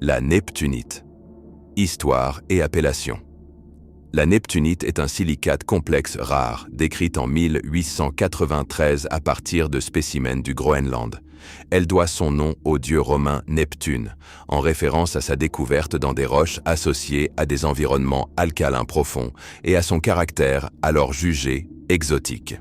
La neptunite. Histoire et appellation. La neptunite est un silicate complexe rare, décrit en 1893 à partir de spécimens du Groenland. Elle doit son nom au dieu romain Neptune, en référence à sa découverte dans des roches associées à des environnements alcalins profonds et à son caractère alors jugé exotique.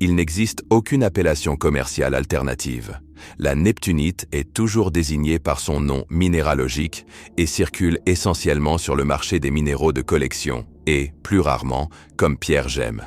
Il n'existe aucune appellation commerciale alternative. La neptunite est toujours désignée par son nom minéralogique et circule essentiellement sur le marché des minéraux de collection et, plus rarement, comme pierre-gemme.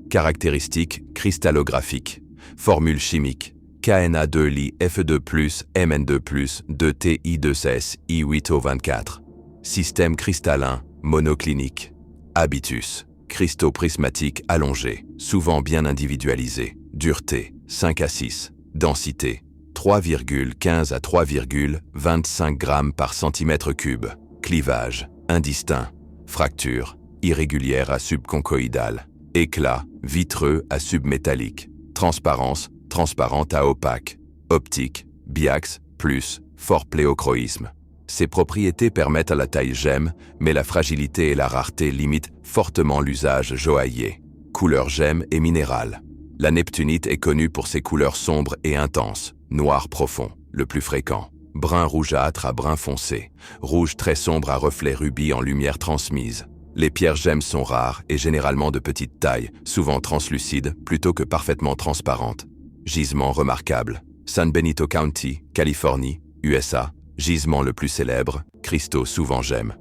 Caractéristiques cristallographiques. Formule chimique. KNA2Li Fe2+, Mn2+, 2Ti2S, I8O24. Système cristallin, monoclinique. Habitus. Cristaux prismatiques allongés, souvent bien individualisés. Dureté, 5 à 6. Densité, 3,15 à 3,25 grammes par centimètre cube. Clivage, indistinct. Fracture, irrégulière à subconchoïdale. Éclat, vitreux à submétallique. Transparence, transparente à opaque. Optique, biax, plus, fort pléochroïsme. Ces propriétés permettent à la taille gemme, mais la fragilité et la rareté limitent fortement l'usage joaillier. Couleur gemme et minérale. La neptunite est connue pour ses couleurs sombres et intenses. Noir profond, le plus fréquent. Brun rougeâtre à brun foncé. Rouge très sombre à reflets rubis en lumière transmise. Les pierres gemmes sont rares et généralement de petite taille, souvent translucides plutôt que parfaitement transparentes. Gisement remarquable. San Benito County, Californie, USA. Gisement le plus célèbre, cristaux souvent gemmes.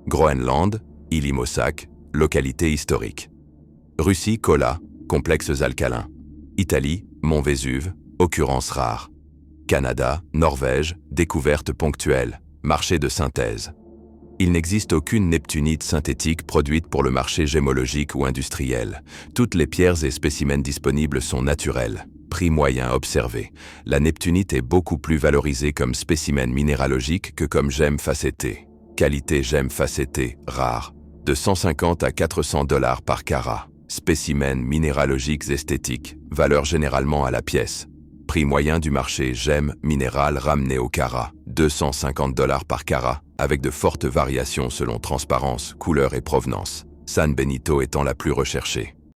Groenland, île Imosak, localité historique. Russie, Kola, complexes alcalins. Italie, mont Vésuve, occurrence rare. Canada, Norvège, découverte ponctuelle, marché de synthèse. Il n'existe aucune neptunite synthétique produite pour le marché gémologique ou industriel. Toutes les pierres et spécimens disponibles sont naturels. Prix moyen observé. La neptunite est beaucoup plus valorisée comme spécimen minéralogique que comme gemme facettée. Qualité gemme facettée, rare. De 150 à 400 $ par carat. Spécimens minéralogiques esthétiques, valeur généralement à la pièce. Prix moyen du marché gemme minérale ramené au carat, 250 $ par carat, avec de fortes variations selon transparence, couleur et provenance. San Benito étant la plus recherchée.